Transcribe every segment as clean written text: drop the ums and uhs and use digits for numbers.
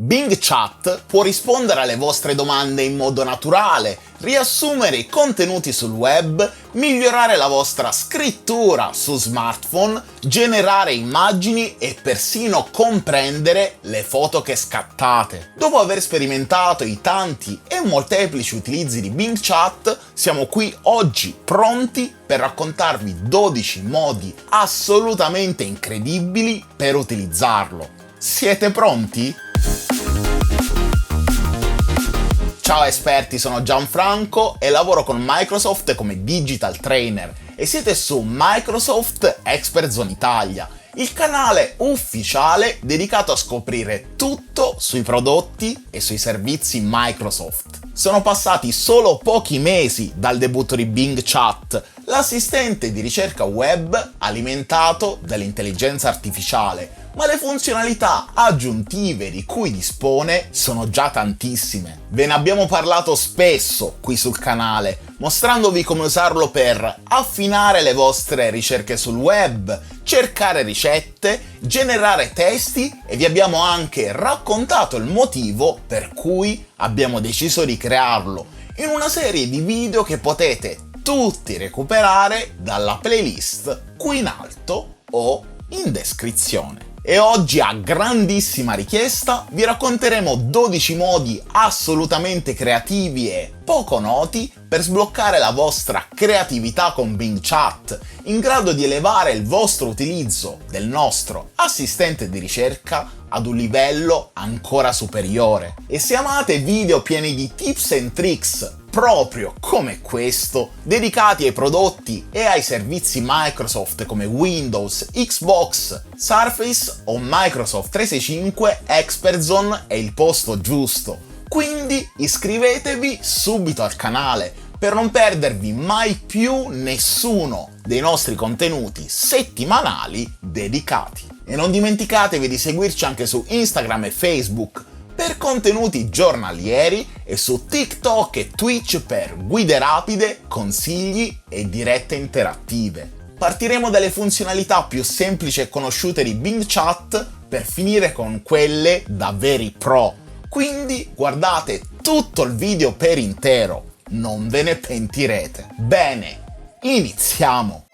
Bing Chat può rispondere alle vostre domande in modo naturale, riassumere i contenuti sul web, migliorare la vostra scrittura su smartphone, generare immagini e persino comprendere le foto che scattate. Dopo aver sperimentato i tanti e molteplici utilizzi di Bing Chat, siamo qui oggi pronti per raccontarvi 12 modi assolutamente incredibili per utilizzarlo. Siete pronti? Ciao esperti, sono Gianfranco e lavoro con Microsoft come Digital Trainer e siete su Microsoft Expert Zone Italia, il canale ufficiale dedicato a scoprire tutto sui prodotti e sui servizi Microsoft. Sono passati solo pochi mesi dal debutto di Bing Chat, l'assistente di ricerca web alimentato dall'intelligenza artificiale, ma le funzionalità aggiuntive di cui dispone sono già tantissime. Ve ne abbiamo parlato spesso qui sul canale, mostrandovi come usarlo per affinare le vostre ricerche sul web, cercare ricette, generare testi e vi abbiamo anche raccontato il motivo per cui abbiamo deciso di crearlo in una serie di video che potete tutti recuperare dalla playlist qui in alto o in descrizione. E oggi, a grandissima richiesta, vi racconteremo 12 modi assolutamente creativi e poco noti per sbloccare la vostra creatività con Bing Chat, in grado di elevare il vostro utilizzo del nostro assistente di ricerca ad un livello ancora superiore. E se amate video pieni di tips and tricks proprio come questo, dedicati ai prodotti e ai servizi Microsoft come Windows, Xbox, Surface o Microsoft 365, Expert Zone è il posto giusto. Quindi iscrivetevi subito al canale per non perdervi mai più nessuno dei nostri contenuti settimanali dedicati. E non dimenticatevi di seguirci anche su Instagram e Facebook per contenuti giornalieri e su TikTok e Twitch per guide rapide, consigli e dirette interattive. Partiremo dalle funzionalità più semplici e conosciute di Bing Chat per finire con quelle da veri pro. Quindi guardate tutto il video per intero, non ve ne pentirete. Bene, iniziamo!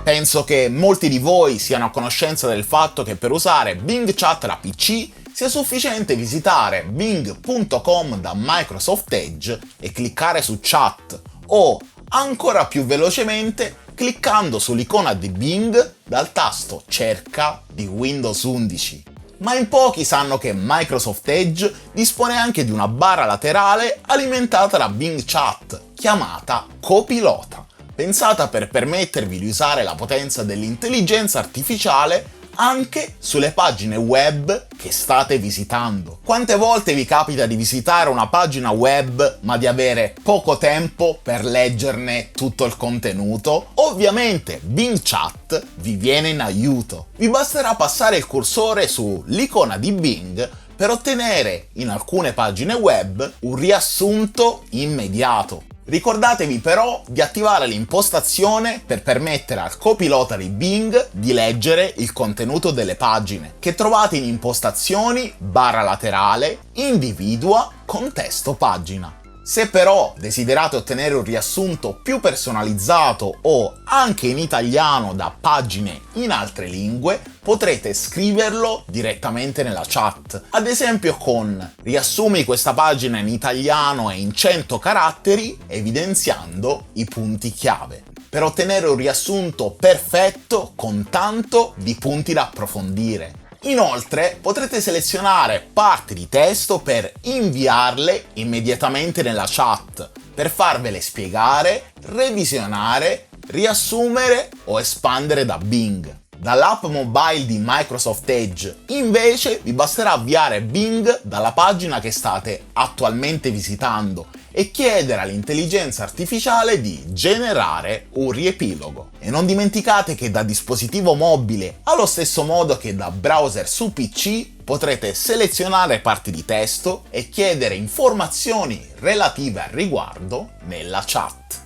Penso che molti di voi siano a conoscenza del fatto che per usare Bing Chat da PC sia sufficiente visitare bing.com da Microsoft Edge e cliccare su Chat, o ancora più velocemente cliccando sull'icona di Bing dal tasto cerca di Windows 11. Ma in pochi sanno che Microsoft Edge dispone anche di una barra laterale alimentata da Bing Chat, chiamata Copilota, pensata per permettervi di usare la potenza dell'intelligenza artificiale anche sulle pagine web che state visitando. Quante volte vi capita di visitare una pagina web ma di avere poco tempo per leggerne tutto il contenuto? Ovviamente Bing Chat vi viene in aiuto. Vi basterà passare il cursore sull'icona di Bing per ottenere in alcune pagine web un riassunto immediato. Ricordatevi però di attivare l'impostazione per permettere al copilota di Bing di leggere il contenuto delle pagine, che trovate in impostazioni, barra laterale, individua, contesto pagina. Se però desiderate ottenere un riassunto più personalizzato o anche in italiano da pagine in altre lingue, potrete scriverlo direttamente nella chat, ad esempio con riassumi questa pagina in italiano e in 100 caratteri, evidenziando i punti chiave, per ottenere un riassunto perfetto con tanto di punti da approfondire. Inoltre potrete selezionare parti di testo per inviarle immediatamente nella chat, per farvele spiegare, revisionare, riassumere o espandere da Bing. Dall'app mobile di Microsoft Edge, invece, vi basterà avviare Bing dalla pagina che state attualmente visitando e chiedere all'intelligenza artificiale di generare un riepilogo. E non dimenticate che da dispositivo mobile, allo stesso modo che da browser su PC, potrete selezionare parti di testo e chiedere informazioni relative al riguardo nella chat.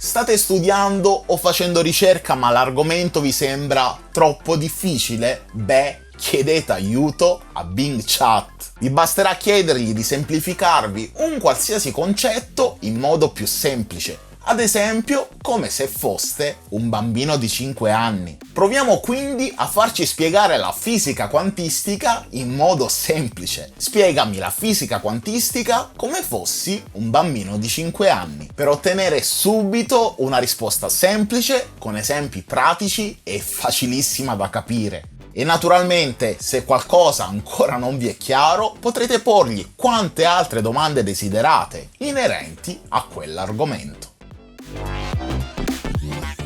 State studiando o facendo ricerca ma l'argomento vi sembra troppo difficile? Beh, chiedete aiuto a Bing Chat. Vi basterà chiedergli di semplificarvi un qualsiasi concetto in modo più semplice, ad esempio come se foste un bambino di 5 anni. Proviamo quindi a farci spiegare la fisica quantistica in modo semplice. Spiegami la fisica quantistica come fossi un bambino di 5 anni, per ottenere subito una risposta semplice, con esempi pratici e facilissima da capire. E naturalmente, se qualcosa ancora non vi è chiaro, potrete porgli quante altre domande desiderate inerenti a quell'argomento.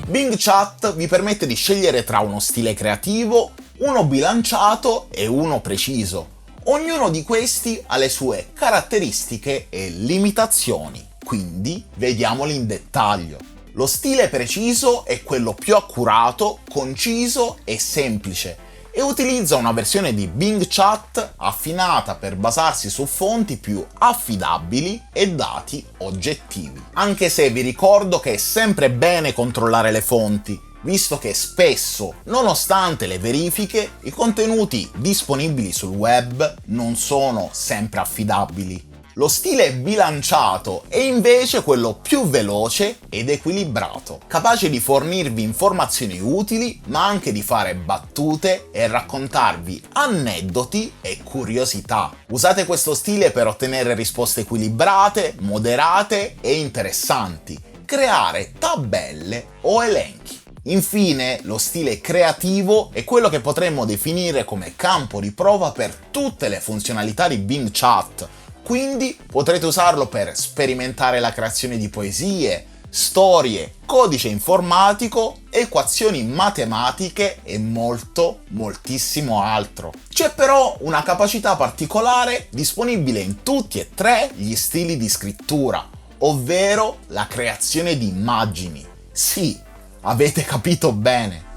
Bing Chat vi permette di scegliere tra uno stile creativo, uno bilanciato e uno preciso. Ognuno di questi ha le sue caratteristiche e limitazioni, quindi vediamoli in dettaglio. Lo stile preciso è quello più accurato, conciso e semplice, e utilizza una versione di Bing Chat affinata per basarsi su fonti più affidabili e dati oggettivi. Anche se vi ricordo che è sempre bene controllare le fonti, visto che spesso, nonostante le verifiche, i contenuti disponibili sul web non sono sempre affidabili. Lo stile bilanciato è invece quello più veloce ed equilibrato, capace di fornirvi informazioni utili, ma anche di fare battute e raccontarvi aneddoti e curiosità. Usate questo stile per ottenere risposte equilibrate, moderate e interessanti, creare tabelle o elenchi. Infine, lo stile creativo è quello che potremmo definire come campo di prova per tutte le funzionalità di Bing Chat. Quindi potrete usarlo per sperimentare la creazione di poesie, storie, codice informatico, equazioni matematiche e moltissimo altro. C'è però una capacità particolare disponibile in tutti e tre gli stili di scrittura, ovvero la creazione di immagini. Sì, avete capito bene.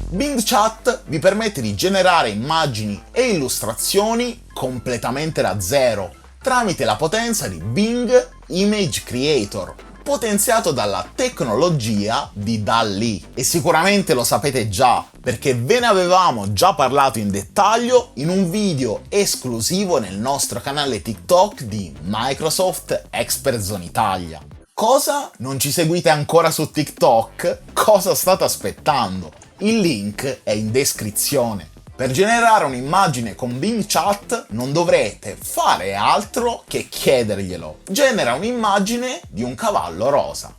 Bing Chat vi permette di generare immagini e illustrazioni completamente da zero tramite la potenza di Bing Image Creator, potenziato dalla tecnologia di DALL-E. E sicuramente lo sapete già, perché ve ne avevamo già parlato in dettaglio in un video esclusivo nel nostro canale TikTok di Microsoft Expert Zone Italia. Cosa? Non ci seguite ancora su TikTok? Cosa state aspettando? Il link è in descrizione. Per generare un'immagine con Bing Chat non dovrete fare altro che chiederglielo. Genera un'immagine di un cavallo rosa.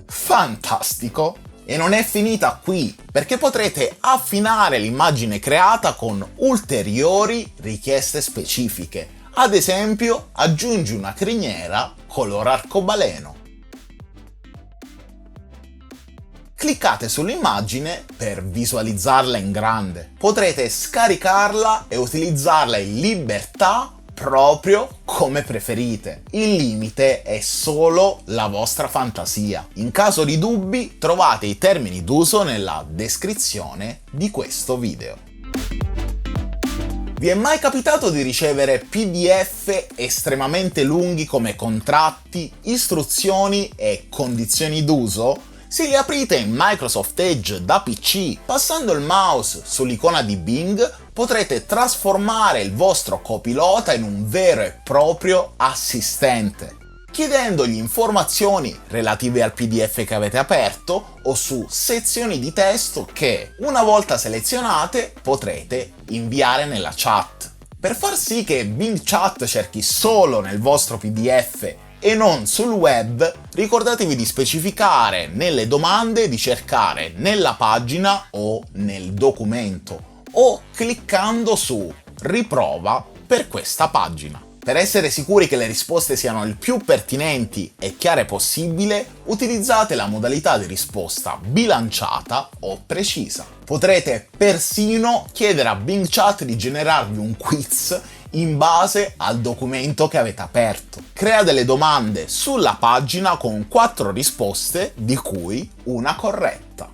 Fantastico! E non è finita qui, perché potrete affinare l'immagine creata con ulteriori richieste specifiche. Ad esempio, aggiungi una criniera color arcobaleno. Cliccate sull'immagine per visualizzarla in grande. Potrete scaricarla e utilizzarla in libertà proprio come preferite. Il limite è solo la vostra fantasia. In caso di dubbi, trovate i termini d'uso nella descrizione di questo video. Vi è mai capitato di ricevere PDF estremamente lunghi come contratti, istruzioni e condizioni d'uso? Se li aprite in Microsoft Edge da PC, passando il mouse sull'icona di Bing, potrete trasformare il vostro copilota in un vero e proprio assistente, chiedendogli informazioni relative al PDF che avete aperto o su sezioni di testo che, una volta selezionate, potrete inviare nella chat. Per far sì che Bing Chat cerchi solo nel vostro PDF e non sul web, ricordatevi di specificare nelle domande di cercare nella pagina o nel documento o cliccando su riprova per questa pagina. Per essere sicuri che le risposte siano il più pertinenti e chiare possibile, utilizzate la modalità di risposta bilanciata o precisa. Potrete persino chiedere a Bing Chat di generarvi un quiz in base al documento che avete aperto. Crea delle domande sulla pagina con 4 risposte, di cui una corretta.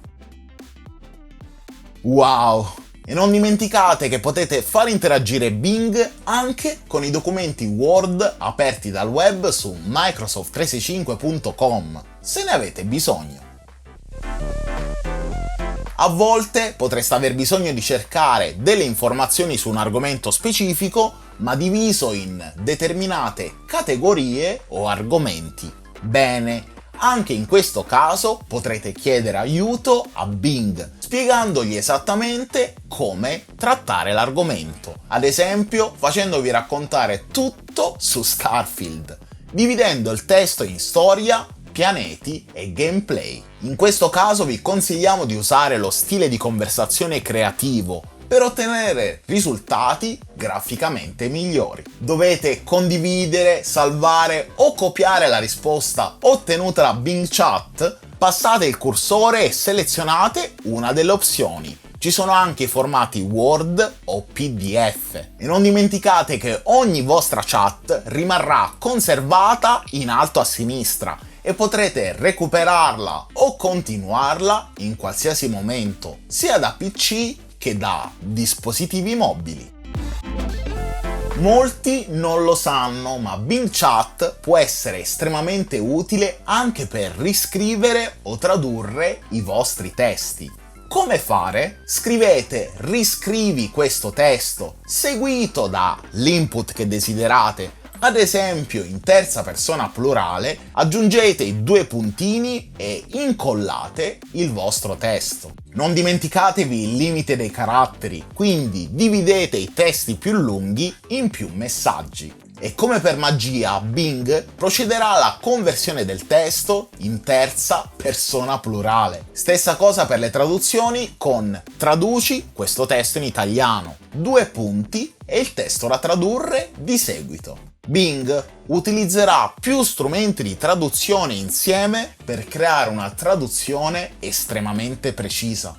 Wow! E non dimenticate che potete far interagire Bing anche con i documenti Word aperti dal web su Microsoft365.com, se ne avete bisogno. A volte potreste aver bisogno di cercare delle informazioni su un argomento specifico, ma diviso in determinate categorie o argomenti. Bene, anche in questo caso potrete chiedere aiuto a Bing, spiegandogli esattamente come trattare l'argomento, ad esempio facendovi raccontare tutto su Starfield, dividendo il testo in storia, pianeti e gameplay. In questo caso vi consigliamo di usare lo stile di conversazione creativo per ottenere risultati graficamente migliori. Dovete condividere, salvare o copiare la risposta ottenuta da Bing Chat, passate il cursore e selezionate una delle opzioni. Ci sono anche i formati Word o PDF. E non dimenticate che ogni vostra chat rimarrà conservata in alto a sinistra e potrete recuperarla o continuarla in qualsiasi momento, sia da PC che da dispositivi mobili. Molti non lo sanno, ma Bing Chat può essere estremamente utile anche per riscrivere o tradurre i vostri testi. Come fare? Scrivete riscrivi questo testo seguito dall'input che desiderate, ad esempio in terza persona plurale, aggiungete i due puntini e incollate il vostro testo. Non dimenticatevi il limite dei caratteri, quindi dividete i testi più lunghi in più messaggi. E come per magia, Bing procederà alla conversione del testo in terza persona plurale. Stessa cosa per le traduzioni con traduci questo testo in italiano, due punti e il testo da tradurre di seguito. Bing utilizzerà più strumenti di traduzione insieme per creare una traduzione estremamente precisa.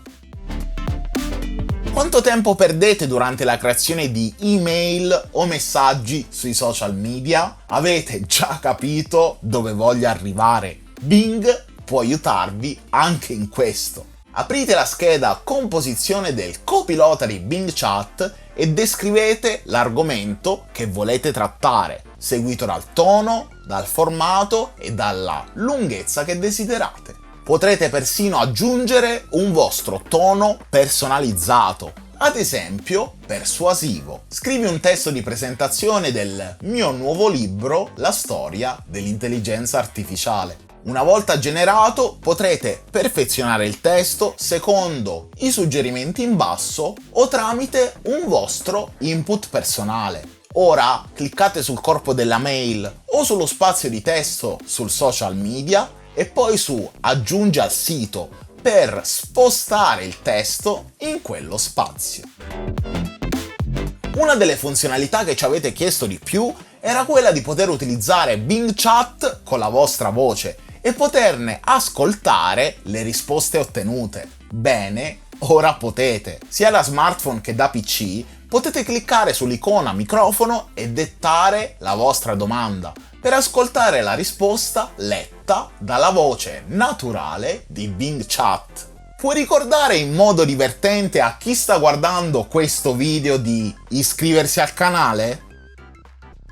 Quanto tempo perdete durante la creazione di email o messaggi sui social media? Avete già capito dove voglio arrivare? Bing può aiutarvi anche in questo. Aprite la scheda composizione del copilota di Bing Chat e descrivete l'argomento che volete trattare, seguito dal tono, dal formato e dalla lunghezza che desiderate. Potrete persino aggiungere un vostro tono personalizzato, ad esempio persuasivo. Scrivi un testo di presentazione del mio nuovo libro, La storia dell'intelligenza artificiale. Una volta generato, potrete perfezionare il testo secondo i suggerimenti in basso o tramite un vostro input personale. Ora cliccate sul corpo della mail o sullo spazio di testo sul social media e poi su aggiungi al sito per spostare il testo in quello spazio. Una delle funzionalità che ci avete chiesto di più era quella di poter utilizzare Bing Chat con la vostra voce e poterne ascoltare le risposte ottenute. Bene, ora potete. Sia da smartphone che da PC potete cliccare sull'icona microfono e dettare la vostra domanda per ascoltare la risposta letta dalla voce naturale di Bing Chat. Puoi ricordare in modo divertente a chi sta guardando questo video di iscriversi al canale?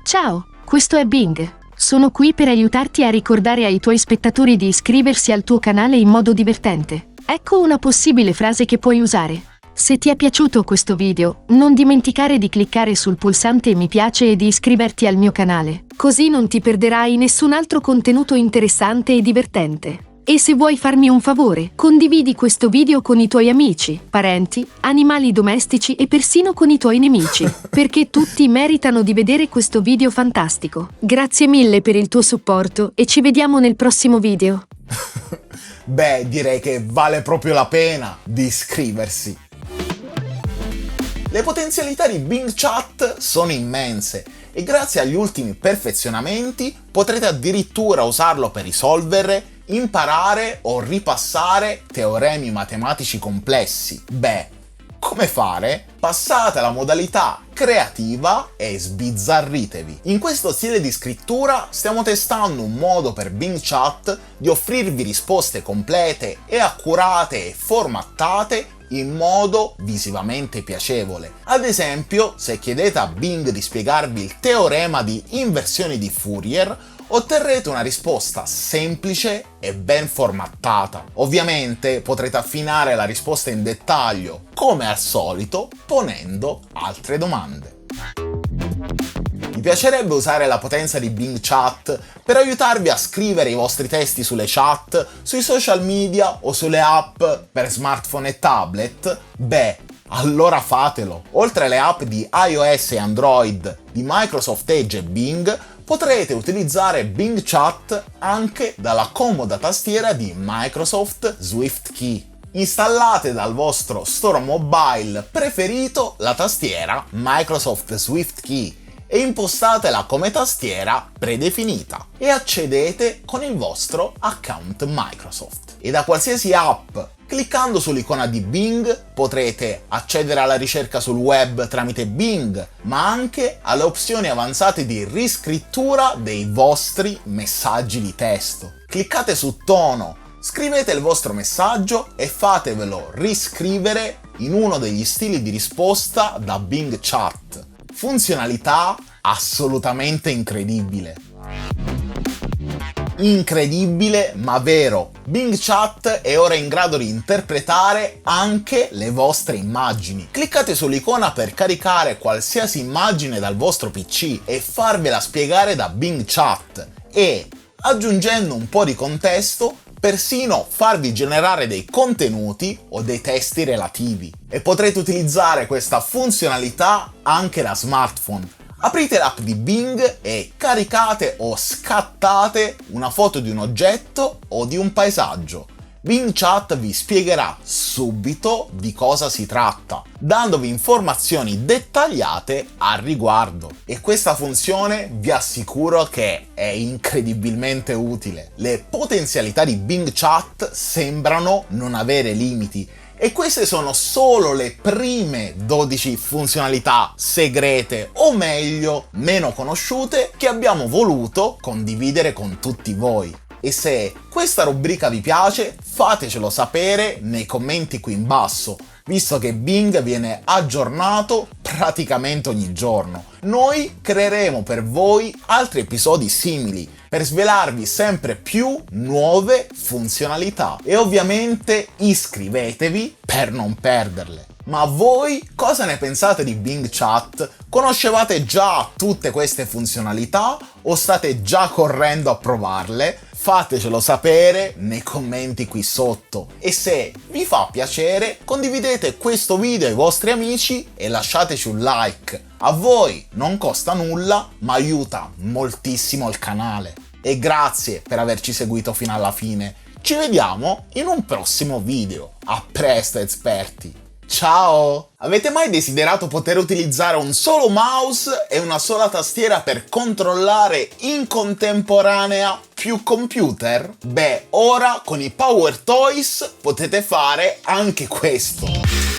Ciao, questo è Bing. Sono qui per aiutarti a ricordare ai tuoi spettatori di iscriversi al tuo canale in modo divertente. Ecco una possibile frase che puoi usare. Se ti è piaciuto questo video, non dimenticare di cliccare sul pulsante mi piace e di iscriverti al mio canale, così non ti perderai nessun altro contenuto interessante e divertente. E se vuoi farmi un favore, condividi questo video con i tuoi amici, parenti, animali domestici e persino con i tuoi nemici, perché tutti meritano di vedere questo video fantastico. Grazie mille per il tuo supporto e ci vediamo nel prossimo video. Beh, direi che vale proprio la pena di iscriversi. Le potenzialità di Bing Chat sono immense e grazie agli ultimi perfezionamenti potrete addirittura usarlo per risolvere, imparare o ripassare teoremi matematici complessi. Beh, Come fare? Passate alla modalità creativa e sbizzarritevi. In questo stile di scrittura stiamo testando un modo per Bing Chat di offrirvi risposte complete e accurate e formattate in modo visivamente piacevole. Ad esempio, se chiedete a Bing di spiegarvi il teorema di inversioni di Fourier, otterrete una risposta semplice e ben formattata. Ovviamente potrete affinare la risposta in dettaglio, come al solito, ponendo altre domande. Mi piacerebbe usare la potenza di Bing Chat per aiutarvi a scrivere i vostri testi sulle chat, sui social media o sulle app per smartphone e tablet? Beh, allora fatelo! Oltre alle app di iOS e Android di Microsoft Edge e Bing, potrete utilizzare Bing Chat anche dalla comoda tastiera di Microsoft SwiftKey. Installate dal vostro store mobile preferito la tastiera Microsoft SwiftKey e impostatela come tastiera predefinita e accedete con il vostro account Microsoft. E da qualsiasi app, cliccando sull'icona di Bing, potrete accedere alla ricerca sul web tramite Bing, ma anche alle opzioni avanzate di riscrittura dei vostri messaggi di testo. Cliccate su tono, scrivete il vostro messaggio e fatevelo riscrivere in uno degli stili di risposta da Bing Chat. Funzionalità assolutamente incredibile. Incredibile ma vero, Bing Chat è ora in grado di interpretare anche le vostre immagini. Cliccate sull'icona per caricare qualsiasi immagine dal vostro PC e farvela spiegare da Bing Chat e, aggiungendo un po' di contesto, persino farvi generare dei contenuti o dei testi relativi. E potrete utilizzare questa funzionalità anche da smartphone. Aprite l'app di Bing e caricate o scattate una foto di un oggetto o di un paesaggio. Bing Chat vi spiegherà subito di cosa si tratta, dandovi informazioni dettagliate al riguardo. E questa funzione vi assicuro che è incredibilmente utile. Le potenzialità di Bing Chat sembrano non avere limiti. E queste sono solo le prime 12 funzionalità segrete, o meglio, meno conosciute, che abbiamo voluto condividere con tutti voi. E se questa rubrica vi piace, fatecelo sapere nei commenti qui in basso, visto che Bing viene aggiornato praticamente ogni giorno. Noi creeremo per voi altri episodi simili, per svelarvi sempre più nuove funzionalità. E ovviamente iscrivetevi per non perderle. Ma voi cosa ne pensate di Bing Chat? Conoscevate già tutte queste funzionalità o state già correndo a provarle? Fatecelo sapere nei commenti qui sotto. E se vi fa piacere, condividete questo video ai vostri amici e lasciateci un like. A voi non costa nulla, ma aiuta moltissimo il canale. E grazie per averci seguito fino alla fine. Ci vediamo in un prossimo video. A presto, esperti! Ciao! Avete mai desiderato poter utilizzare un solo mouse e una sola tastiera per controllare in contemporanea più computer? Beh, ora con i Power Toys potete fare anche questo!